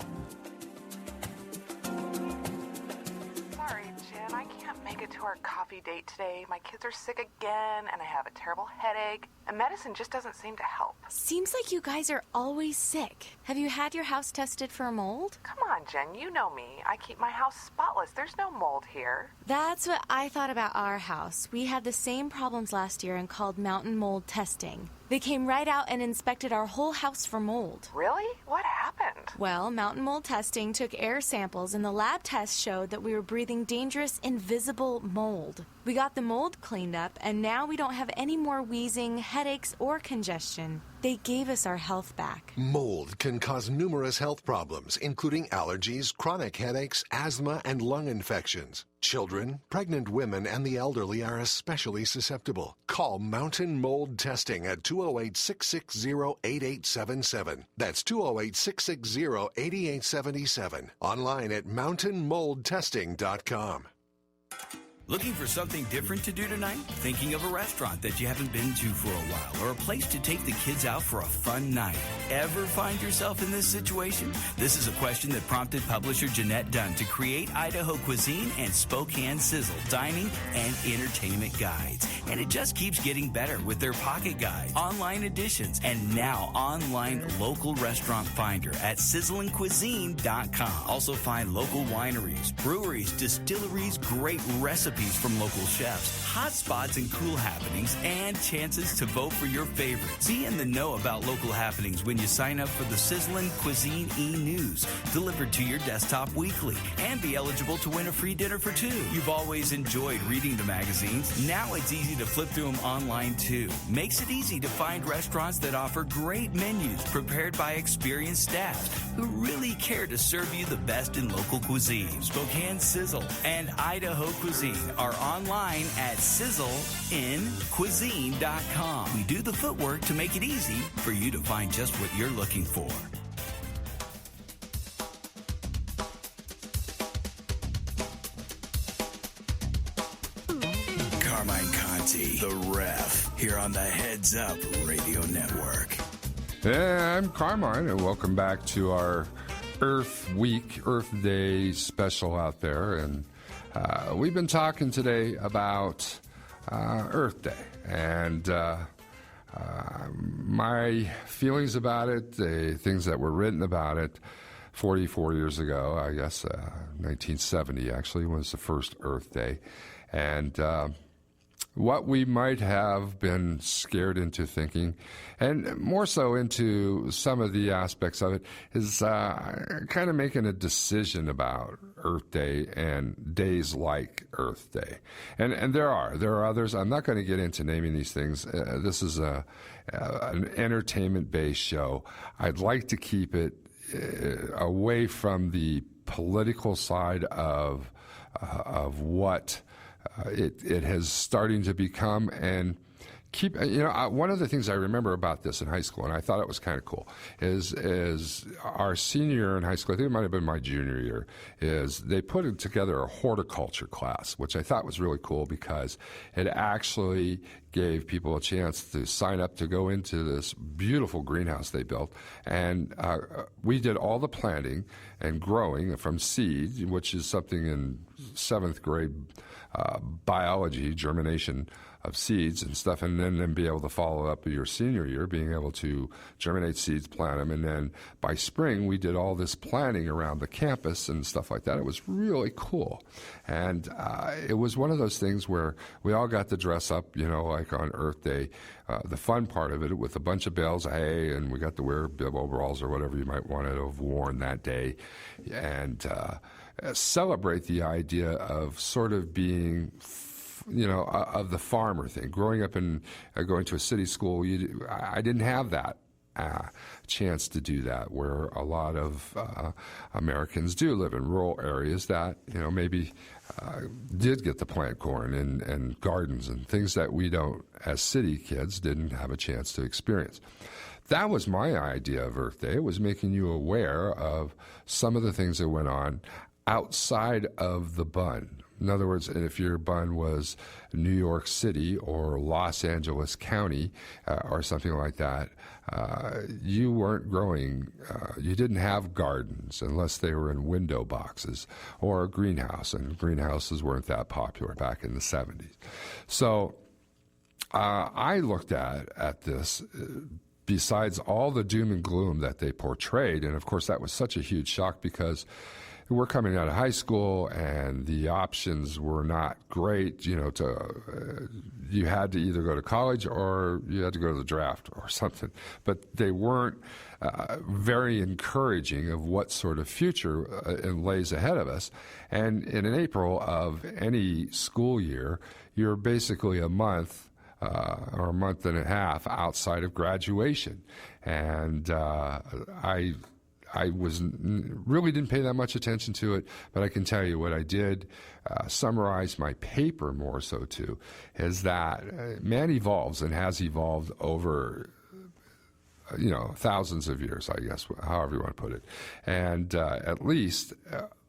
Sorry, Jen, I can't make make it to our coffee date today. My kids are sick again, and I have a terrible headache, and medicine just doesn't seem to help. Seems like you guys are always sick. Have you had your house tested for mold? Come on, Jen, you know me. I keep my house spotless. There's no mold here. That's what I thought about our house. We had the same problems last year and called mountain mold testing. They came right out and inspected our whole house for mold. Really? What happened? Well, mountain mold testing took air samples, and the lab test showed that we were breathing dangerous, invisible mold. We got the mold cleaned up, and now we don't have any more wheezing, headaches, or congestion. They gave us our health back. Mold can cause numerous health problems, including allergies, chronic headaches, asthma, and lung infections. Children, pregnant women, and the elderly are especially susceptible. Call Mountain Mold Testing at 208-660-8877. That's 208-660-8877. Online at mountainmoldtesting.com. Looking for something different to do tonight? Thinking of a restaurant that you haven't been to for a while, or a place to take the kids out for a fun night? Ever find yourself in this situation? This is a question that prompted publisher Jeanette Dunn to create Idaho Cuisine and Spokane Sizzle dining and entertainment guides. And it just keeps getting better with their pocket guides, online editions, and now online local restaurant finder at sizzlingcuisine.com. Also find local wineries, breweries, distilleries, great recipes from local chefs, hot spots and cool happenings, and chances to vote for your favorites. Be in the know about local happenings when you sign up for the Sizzling Cuisine e-News, delivered to your desktop weekly, and be eligible to win a free dinner for two. You've always enjoyed reading the magazines. Now it's easy to flip through them online too. Makes it easy to find restaurants that offer great menus prepared by experienced staff who really care to serve you the best in local cuisine. Spokane Sizzle and Idaho Cuisine are online at sizzleincuisine.com. We do the footwork to make it easy for you to find just what you're looking for. Carmine Conti, the ref, here on the Heads Up Radio Network. Yeah, I'm Carmine, and welcome back to our Earth Week, Earth Day special out there. And we've been talking today about Earth Day and my feelings about it, the things that were written about it 44 years ago. I guess 1970 actually was the first Earth Day. And what we might have been scared into thinking, and more so into some of the aspects of it, is kind of making a decision about Earth Day and days like Earth Day. And there are others. I'm not going to get into naming these things. This is an entertainment-based show. I'd like to keep it away from the political side of what it has starting to become, and keep, one of the things I remember about this in high school, and I thought it was kind of cool, is our senior year in high school, I think it might have been my junior year, is they put together a horticulture class, which I thought was really cool because it actually gave people a chance to sign up to go into this beautiful greenhouse they built. And we did all the planting and growing from seed, which is something in 7th grade biology, germination of seeds and stuff, and then be able to follow up your senior year, being able to germinate seeds, plant them, and then by spring we did all this planting around the campus and stuff like that. It was really cool. And it was one of those things where we all got to dress up, like on Earth Day, the fun part of it, with a bunch of bales of hay, and we got to wear bib overalls or whatever you might want to have worn that day, and celebrate the idea of sort of being, of the farmer thing. Growing up and going to a city school, I didn't have that chance to do that, where a lot of Americans do live in rural areas that, maybe did get to plant corn and gardens and things that we don't, as city kids, didn't have a chance to experience. That was my idea of Earth Day. It was making you aware of some of the things that went on outside of the bun. In other words, if your bun was New York City or Los Angeles County or something like that, you weren't growing, you didn't have gardens unless they were in window boxes or a greenhouse, and greenhouses weren't that popular back in the 70s. So I looked at this, besides all the doom and gloom that they portrayed, and of course that was such a huge shock because we're coming out of high school and the options were not great. You had to either go to college or you had to go to the draft or something. But they weren't very encouraging of what sort of future lays ahead of us. And in April of any school year, you're basically a month or a month and a half outside of graduation. And I really didn't pay that much attention to it, but I can tell you what I did summarize my paper more so too, is that man evolves and has evolved over thousands of years, I guess, however you want to put it. And at least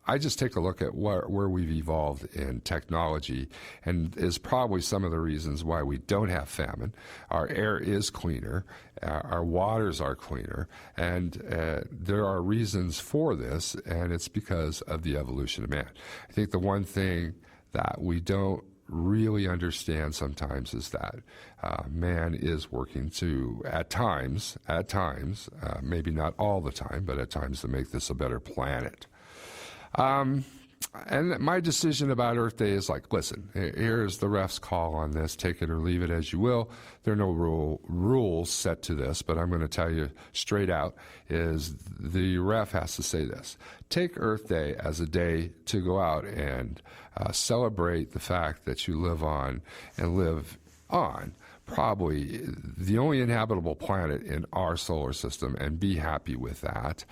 I just take a look at where we've evolved in technology, and is probably some of the reasons why we don't have famine. Our air is cleaner, our waters are cleaner, and there are reasons for this, and it's because of the evolution of man. I think the one thing that we don't really understand sometimes is that man is working to, at times, maybe not all the time, but at times to make this a better planet. And my decision about Earth Day is like, listen, here's the ref's call on this. Take it or leave it as you will. There are no rules set to this, but I'm going to tell you straight out is the ref has to say this. Take Earth Day as a day to go out and celebrate the fact that you live on and live on probably the only inhabitable planet in our solar system, and be happy with that.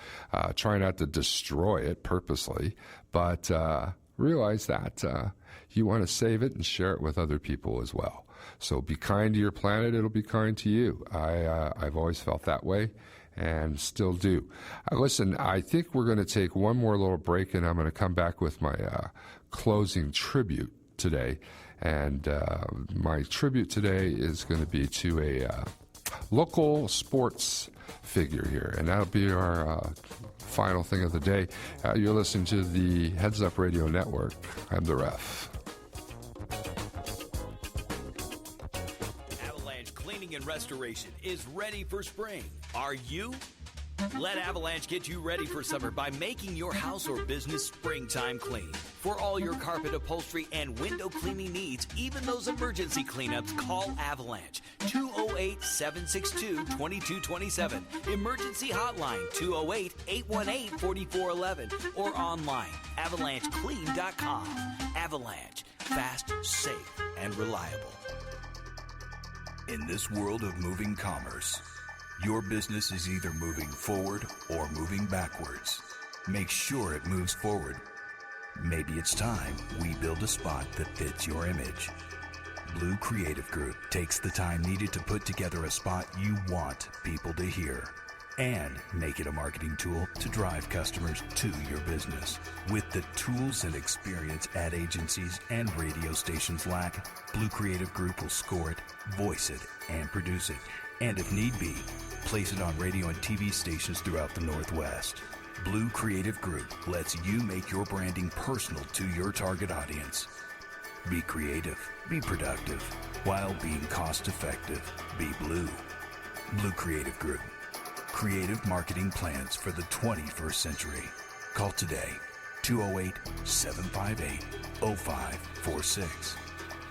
Try not to destroy it purposely, but realize that you want to save it and share it with other people as well. So be kind to your planet, it'll be kind to you. I've always felt that way and still do. Listen, I think we're going to take one more little break, and I'm going to come back with my closing tribute today. And my tribute today is going to be to a local sports figure here, and that'll be our final thing of the day. You're listening to the Heads Up Radio Network. I'm the ref. Avalanche Cleaning and Restoration is ready for spring. Are you? Let Avalanche get you ready for summer by making your house or business springtime clean. For all your carpet, upholstery, and window cleaning needs, even those emergency cleanups, call Avalanche. 208-762-2227. Emergency hotline 208-818-4411. Or online, avalancheclean.com. Avalanche. Fast, safe, and reliable. In this world of moving commerce, your business is either moving forward or moving backwards. Make sure it moves forward. Maybe it's time we build a spot that fits your image. Blue Creative Group takes the time needed to put together a spot you want people to hear and make it a marketing tool to drive customers to your business. With the tools and experience ad agencies and radio stations lack, Blue Creative Group will score it, voice it, and produce it. And if need be, place it on radio and TV stations throughout the Northwest. Blue Creative Group lets you make your branding personal to your target audience. Be creative, be productive, while being cost-effective. Be Blue. Blue Creative Group. Creative marketing plans for the 21st century. Call today, 208-758-0546.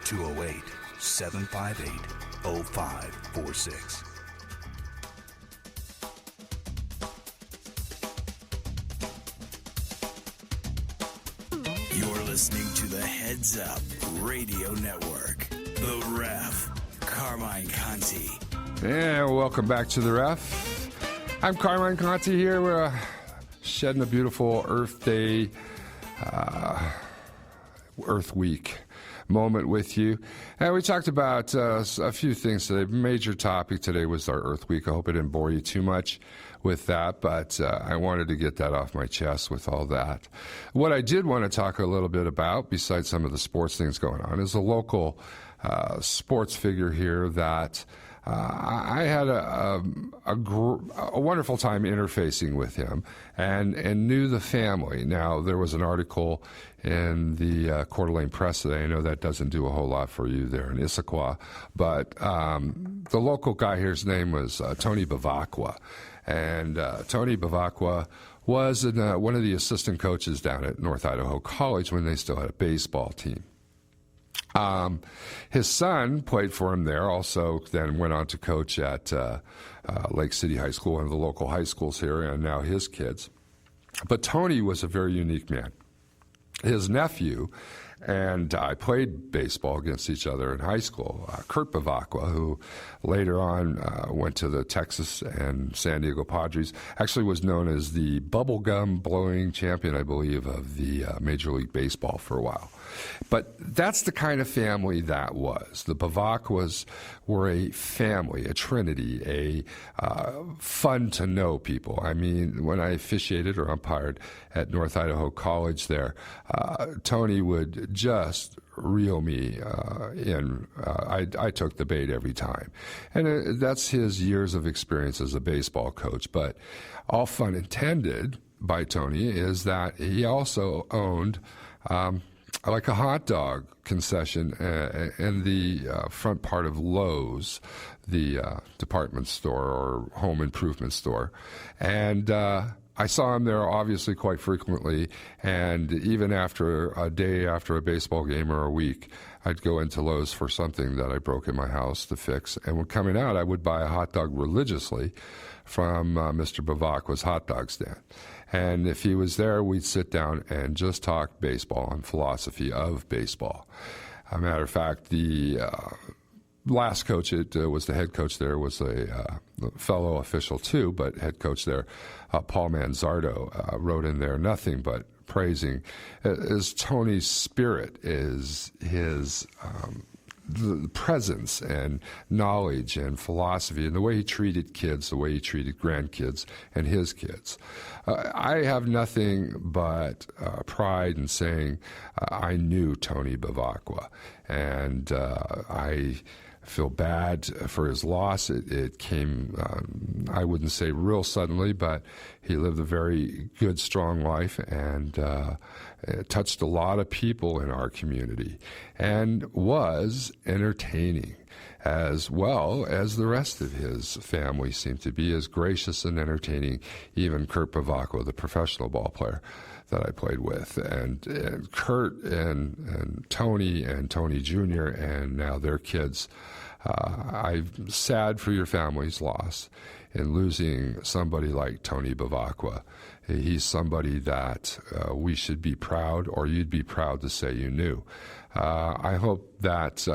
208-758-0546. You're listening to the Heads Up Radio Network. The Ref, Carmine Conti. And welcome back to the Ref. I'm Carmine Conti here. We're shedding a beautiful Earth Day Earth Week moment with you. And we talked about a few things today. Major topic today was our Earth Week. I hope it didn't bore you too much with that, but I wanted to get that off my chest with all that. What I did want to talk a little bit about, besides some of the sports things going on, is a local sports figure here that I had a wonderful time interfacing with him and knew the family. Now, there was an article in the Coeur d'Alene Press today. I know that doesn't do a whole lot for you there in Issaquah, but the local guy here, his name was Tony Bavacqua. And Tony Bavacqua was one of the assistant coaches down at North Idaho College when they still had a baseball team. His son played for him there, also then went on to coach at Lake City High School, one of the local high schools here, and now his kids. But Tony was a very unique man. His nephew and I played baseball against each other in high school. Kurt Bavacqua, who later on went to the Texas and San Diego Padres, actually was known as the bubblegum blowing champion, I believe, of the Major League Baseball for a while. But that's the kind of family that was. The Bavacquas were a family, a trinity, a fun-to-know people. I mean, when I officiated or umpired at North Idaho College there, Tony would just reel me in. I took the bait every time. And that's his years of experience as a baseball coach. But all fun intended by Tony is that he also owned like a hot dog concession in the front part of Lowe's, the department store or home improvement store. And I saw him there obviously quite frequently, and even after a day after a baseball game or a week, I'd go into Lowe's for something that I broke in my house to fix. And when coming out, I would buy a hot dog religiously from Mr. Bavacqua's hot dog stand. And if he was there, we'd sit down and just talk baseball and philosophy of baseball. As a matter of fact, the last coach, it was the head coach there, was a fellow official too, but head coach there, Paul Manzardo, wrote in there nothing but praising is Tony's spirit, is his the presence and knowledge and philosophy and the way he treated kids, the way he treated grandkids and his kids. I have nothing but pride in saying I knew Tony Bavacqua, and I feel bad for his loss. It came, I wouldn't say real suddenly, but he lived a very good, strong life and touched a lot of people in our community and was entertaining as well as the rest of his family seemed to be, as gracious and entertaining, even Kurt Bavacqua, the professional ball player that I played with. And Kurt and Tony Jr. and now their kids, I'm sad for your family's loss in losing somebody like Tony Bavacqua. He's somebody that we should be proud, or you'd be proud to say you knew. I hope that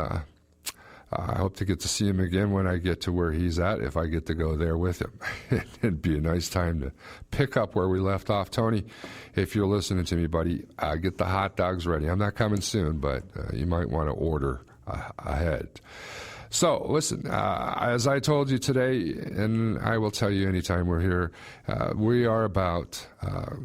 I hope to get to see him again when I get to where he's at, if I get to go there with him. It'd be a nice time to pick up where we left off. Tony, if you're listening to me, buddy, get the hot dogs ready. I'm not coming soon, but you might want to order ahead. So, listen, as I told you today, and I will tell you anytime we're here, we are about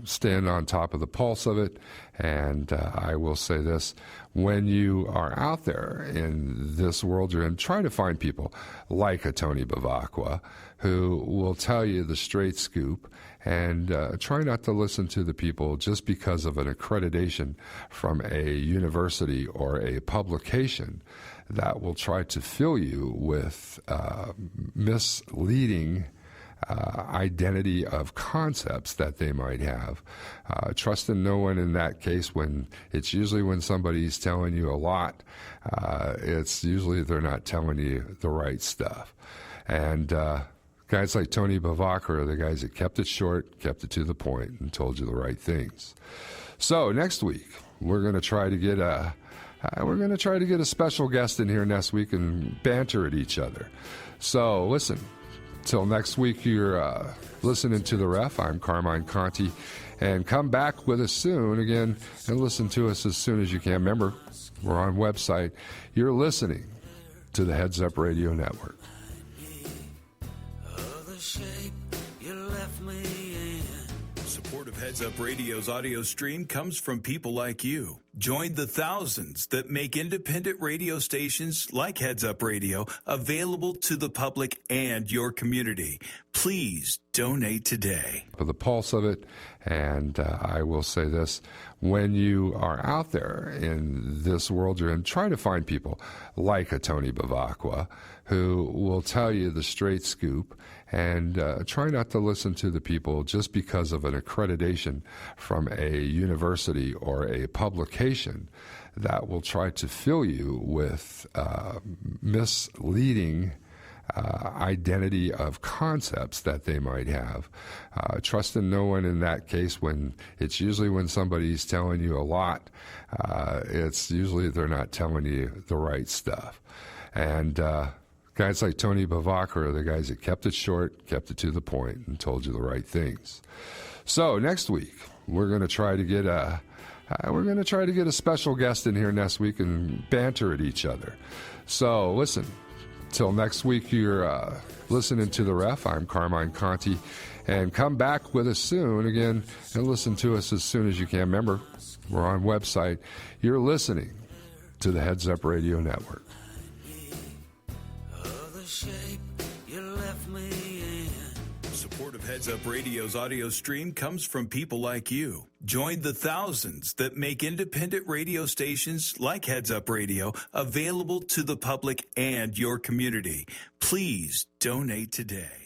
staying on top of the pulse of it. And I will say this, when you are out there in this world you're in, try to find people like a Tony Bavacqua who will tell you the straight scoop, and try not to listen to the people just because of an accreditation from a university or a publication that will try to fill you with misleading identity of concepts that they might have. Trust in no one in that case. When it's usually when somebody's telling you a lot, it's usually they're not telling you the right stuff. And guys like Tony Bavacqua are the guys that kept it short, kept it to the point, and told you the right things. So next week we're going to try to get a special guest in here next week and banter at each other. So listen, Till next week, you're listening to The Ref. I'm Carmine Conti. And come back with us soon again and listen to us as soon as you can. Remember, we're on website. You're listening to the Heads Up Radio Network. Support of Heads Up Radio's audio stream comes from people like you. Join the thousands that make independent radio stations like Heads Up Radio available to the public and your community. Please donate today. For the pulse of it, and I will say this, when you are out there in this world you're in, try to find people like a Tony Bavacqua who will tell you the straight scoop, and try not to listen to the people just because of an accreditation from a university or a publication that will try to fill you with misleading identity of concepts that they might have. Trust in no one in that case. When it's usually when somebody's telling you a lot, it's usually they're not telling you the right stuff. And guys like Tony Bavacqua are the guys that kept it short, kept it to the point, and told you the right things. So next week we're going to try to get a special guest in here next week and banter at each other. So listen. Till next week, you're listening to The Ref. I'm Carmine Conti. And come back with us soon again and listen to us as soon as you can. Remember, we're on website. You're listening to the Heads Up Radio Network. Support of Heads Up Radio's audio stream comes from people like you. Join the thousands that make independent radio stations like Heads Up Radio available to the public and your community. Please donate today.